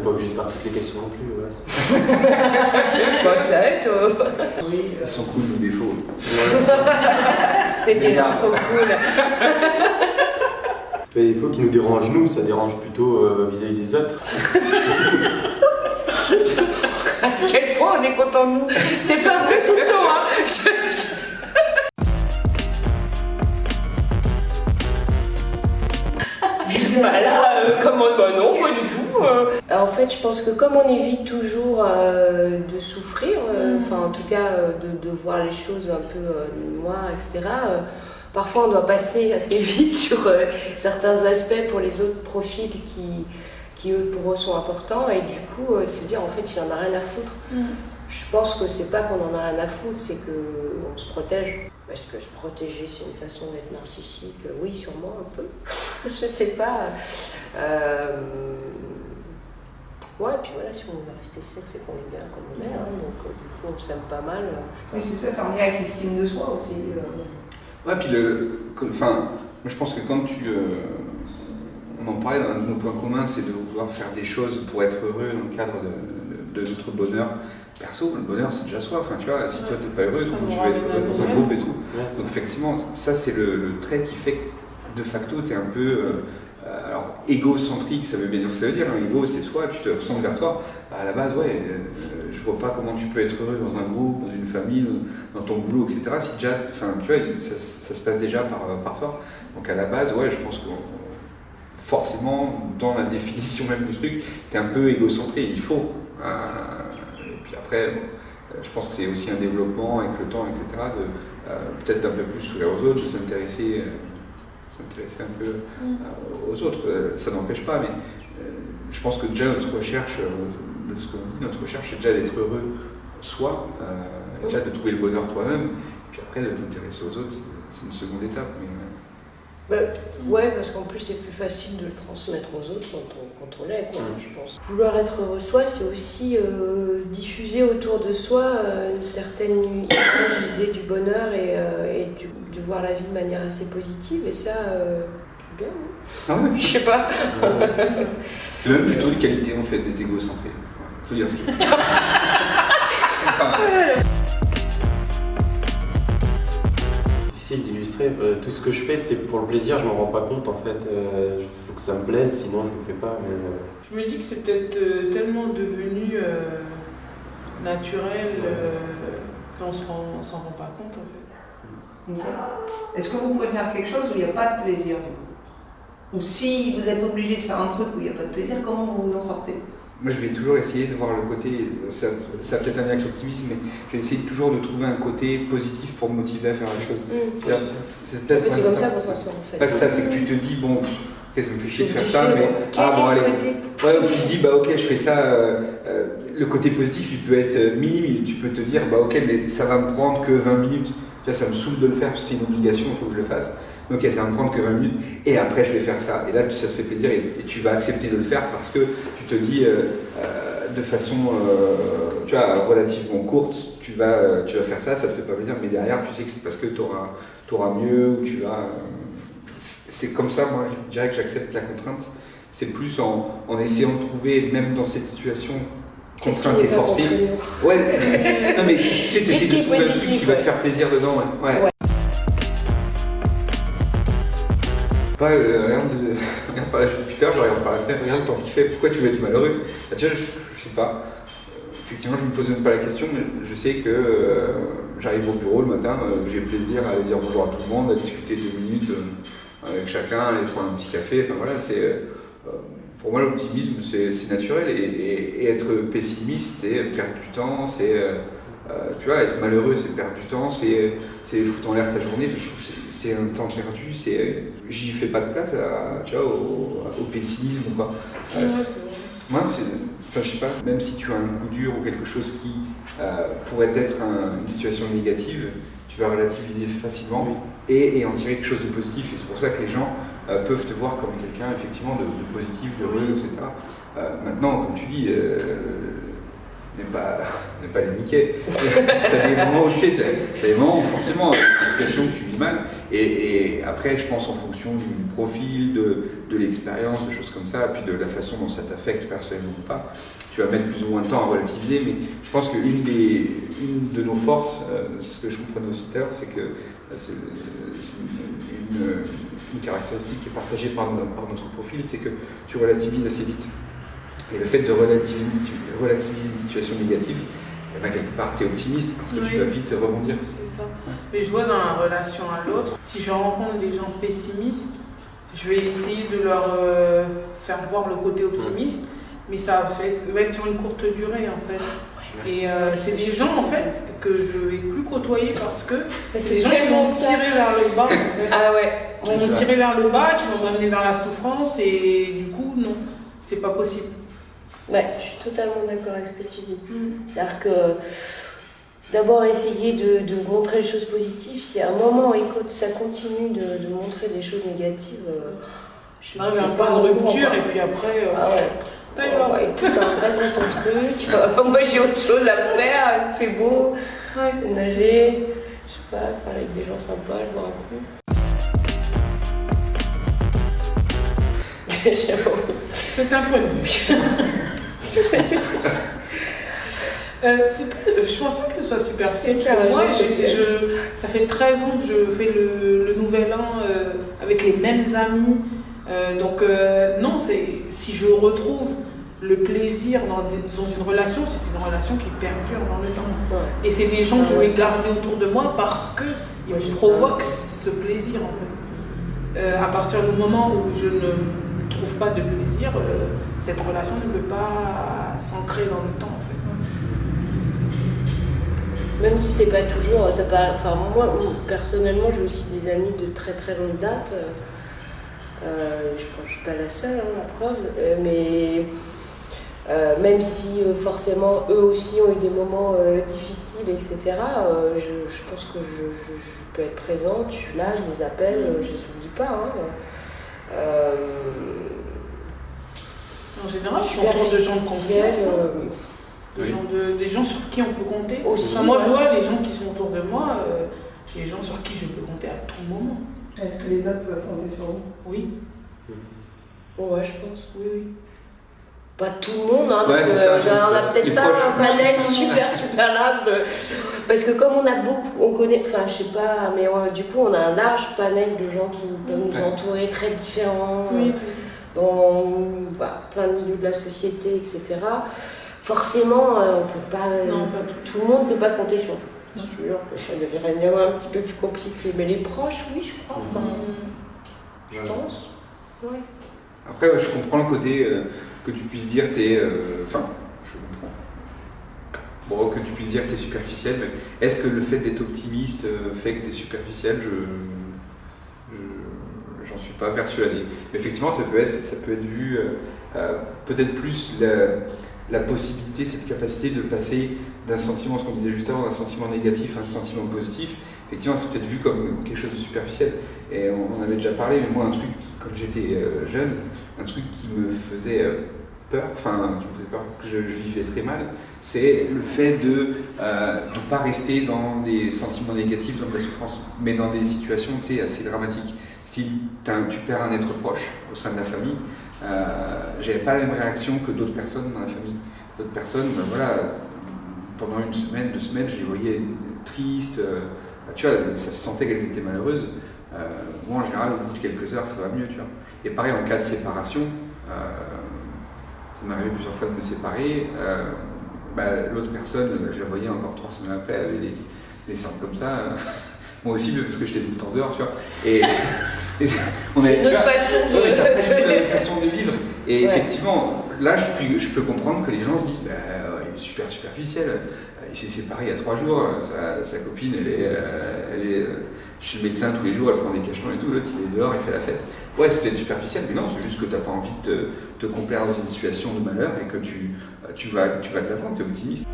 pas obligé de faire toutes les questions non plus. Ouais. Bah, ça aide, toi. Oui, Ils sont cool, nos défauts. T'es trop cool. C'est pas les défauts qui nous dérangent nous, ça dérange plutôt vis-à-vis des autres. À quel point on est content de nous. C'est pas vrai tout le temps, hein. Bah là, comment bah non, pas du tout. En fait, je pense que comme on évite toujours de souffrir, enfin en tout cas de voir les choses un peu noires, etc. Parfois, on doit passer assez vite sur certains aspects pour les autres profils qui eux, pour eux, sont importants, et du coup, se dire en fait, il en a rien à foutre. Je pense que c'est pas qu'on en a rien à foutre, c'est qu'on se protège. Est-ce que se protéger, c'est une façon d'être narcissique? Oui, sûrement un peu. Je sais pas. Ouais, et puis voilà, si on veut rester seul, c'est qu'on est bien comme on est, hein, donc du coup, on s'aime pas mal. oui, c'est ça, ça en vient avec l'estime de soi aussi. Ouais, puis moi je pense que quand on en parlait, un de nos points communs, c'est de vouloir faire des choses pour être heureux dans le cadre de notre bonheur perso. Le bonheur, c'est déjà soi. Enfin, tu vois, si toi t'es pas heureux, comment tu vas être heureux dans un groupe et tout. Donc effectivement, ça c'est le trait qui fait que de facto t'es un peu alors égocentrique, ça veut bien dire ce que ça veut dire. Hein. Égo, c'est soi, tu te ressens vers toi. À la base, ouais, je vois pas comment tu peux être heureux dans un groupe, dans une famille, dans ton boulot, etc. Si déjà, enfin, tu vois, ça se passe déjà par toi. Donc à la base, ouais, je pense que forcément, dans la définition même du truc, t'es un peu égocentré. Il faut. Et puis après, je pense que c'est aussi un développement avec le temps, etc. Peut-être d'un peu plus s'ouvrir aux autres, de s'intéresser un peu aux autres. Ça n'empêche pas, mais je pense que déjà notre recherche, de ce qu'on dit, notre recherche c'est déjà d'être heureux soi, déjà de trouver le bonheur toi-même, et puis après de t'intéresser aux autres, c'est une seconde étape. Mais, ouais, parce qu'en plus c'est plus facile de le transmettre aux autres quand on l'est, quoi, je pense. Vouloir être heureux soi, c'est aussi diffuser autour de soi une certaine idée du bonheur et de voir la vie de manière assez positive, et ça, c'est bien. Ah ouais. Je sais pas. C'est même plutôt une qualité en fait d'être égocentré. Faut dire ce qu'il faut. Difficile d'illustrer, tout ce que je fais c'est pour le plaisir, je m'en rends pas compte en fait. Il faut que ça me plaise, sinon je le fais pas. Mais, Je me dis que c'est peut-être tellement devenu naturel qu'on s'en rend pas compte en fait. Est-ce que vous pouvez faire quelque chose où il n'y a pas de plaisir? Ou si vous êtes obligé de faire un truc où il n'y a pas de plaisir, comment vous vous en sortez? Moi, je vais toujours essayer de voir le côté, ça a peut-être un lien avec l'optimisme, mais je vais essayer toujours de trouver un côté positif pour me motiver à faire les choses. C'est peut-être en fait, c'est comme ça qu'on s'en sort en fait. Pas ça, c'est que tu te dis, bon, ça me fait chier de faire ça, mais bon, allez. Ouais, tu te dis, bah ok, je fais ça. Le côté positif, il peut être minime. Tu peux te dire, bah ok, mais ça va me prendre que 20 minutes. Tu vois, ça me saoule de le faire, c'est une obligation, il faut que je le fasse. Ok, ça va me prendre que 20 minutes, et après je vais faire ça. Et là, ça te fait plaisir, et tu vas accepter de le faire parce que tu te dis de façon tu vois, relativement courte, tu vas faire ça, ça te fait pas plaisir, mais derrière, tu sais que c'est parce que tu auras mieux, ou tu vas. C'est comme ça, moi, je dirais que j'accepte la contrainte. C'est plus en essayant de trouver, même dans cette situation contrainte et forcée. Ouais, non mais tu sais, essaies de trouver un truc qui va te faire plaisir dedans. Ouais. Pas regarde par la fenêtre, putain, je regarde par la fenêtre, regarde le temps qu'il fait, pourquoi tu veux être malheureux? Tu vois, je sais pas. Effectivement, je me pose même pas la question, mais je sais que j'arrive au bureau le matin, j'ai plaisir à aller dire bonjour à tout le monde, à discuter 2 minutes avec chacun, aller prendre un petit café. Enfin voilà, c'est pour moi l'optimisme c'est naturel, et être pessimiste c'est perdre du temps, c'est tu vois, être malheureux c'est perdre du temps, c'est foutre en l'air ta journée. Enfin, je trouve que c'est un temps perdu, j'y fais pas de place tu vois, au pessimisme ou quoi. Moi, enfin, je sais pas, même si tu as un coup dur ou quelque chose qui pourrait être une situation négative, tu vas relativiser facilement et en tirer quelque chose de positif. Et c'est pour ça que les gens peuvent te voir comme quelqu'un effectivement de positif, d'heureux, etc. Maintenant, comme tu dis, n'est pas les Mickey. T'as des moments où tu sais, t'as des moments où forcément, parce situation que tu vis mal. Et après, je pense en fonction du profil, de l'expérience, de choses comme ça, puis de la façon dont ça t'affecte personnellement ou pas, tu vas mettre plus ou moins de temps à relativiser. Mais je pense qu'une de nos forces, c'est ce que je comprenais aussi tout à l'heure, c'est que c'est une caractéristique qui est partagée par notre profil, c'est que tu relativises assez vite. Et le fait de relativiser une situation négative, eh ben, quelque part, tu es optimiste parce que tu vas vite rebondir. C'est ça. Mais je vois dans la relation à l'autre, si je rencontre des gens pessimistes, je vais essayer de leur faire voir le côté optimiste, mais ça va être sur une courte durée en fait. Et c'est des gens en fait que je ne vais plus côtoyer parce que c'est des gens qui vont me tirer vers le bas en fait. Ah ouais. Ils vont me tirer vers le bas, qui vont m'amener vers la souffrance et du coup non, c'est pas possible. Ouais, je suis totalement d'accord avec ce que tu dis. C'est-à-dire que d'abord essayer de montrer les choses positives, si à un moment ça continue de montrer des choses négatives, je n'arrive à un point de rupture et puis après... ah ouais. Écoute, reste dans ton truc. Moi j'ai autre chose à faire, il fait beau, nager, je sais pas, parler avec des gens sympas, je boire un coup. C'est un point de vue. Je pense pas que ce soit superficiel. Moi, ça fait 13 ans que je fais le nouvel an avec les mêmes amis. Donc non, si je retrouve le plaisir dans une relation, c'est une relation qui perdure dans le temps. Ouais. Et c'est des gens que je vais garder autour de moi parce qu'ils me provoquent ce plaisir en fait. À partir du moment où je ne trouve pas de plaisir, cette relation ne peut pas s'ancrer dans le temps en fait. Même si c'est pas toujours, moi personnellement j'ai aussi des amis de très très longue date. Je pense que je suis pas la seule, la preuve, mais même si forcément eux aussi ont eu des moments difficiles, etc., je pense que je peux être présente, je suis là, je les appelle, je les oublie pas. En général, je suis autour de gens de confiance, des gens sur qui on peut compter. Aussi, moi, je vois les gens qui sont autour de moi, les gens sur qui je peux compter à tout moment. Est-ce que les autres peuvent compter sur vous? Oui. Ouais, je pense, oui. Pas tout le monde, parce que on n'a peut-être pas un panel super large. Parce que comme on a beaucoup, on connaît, je sais pas, mais du coup on a un large panel de gens qui peuvent nous entourer, très différents, dans plein de milieux de la société, etc. Forcément, on peut pas, tout le monde ne peut pas compter sur nous. Je suis sûre que ça deviendrait un petit peu plus compliqué. Mais les proches, oui, je crois. Je pense. Ouais. Après, je comprends le côté que tu puisses dire je comprends. Bon, que tu puisses dire que t'es superficiel, mais est-ce que le fait d'être optimiste fait que t'es superficiel? J'en suis pas persuadé. Mais effectivement, ça peut être vu peut-être plus la possibilité, cette capacité de passer d'un sentiment, ce qu'on disait juste avant, d'un sentiment négatif à un sentiment positif. Effectivement, c'est peut-être vu comme quelque chose de superficiel. Et on avait déjà parlé, mais moi, un truc, quand j'étais jeune, un truc qui me faisait peur, que je vivais très mal, c'est le fait de ne pas rester dans des sentiments négatifs, dans de la souffrance, mais dans des situations assez dramatiques. Si tu perds un être proche au sein de la famille, j'avais pas la même réaction que d'autres personnes dans la famille. D'autres personnes, pendant une semaine, 2 semaines, je les voyais tristes, tu vois, ça se sentait qu'elles étaient malheureuses. Moi, en général, au bout de quelques heures, ça va mieux, tu vois. Et pareil, en cas de séparation, ça m'est arrivé plusieurs fois de me séparer. L'autre personne, je la voyais encore 3 semaines après, elle avait des cernes comme ça. Moi aussi, parce que j'étais tout le temps dehors, tu vois. Et on avait une autre façon de vivre. Et effectivement, là, je peux comprendre que les gens se disent, il est super superficiel. Il s'est séparé il y a 3 jours, sa copine, elle est chez le médecin tous les jours, elle prend des cachetons et tout, l'autre il est dehors, il fait la fête. Ouais, c'est peut-être superficiel, mais non, c'est juste que tu n'as pas envie de te complaire dans une situation de malheur et que tu vas de l'avant, tu es optimiste.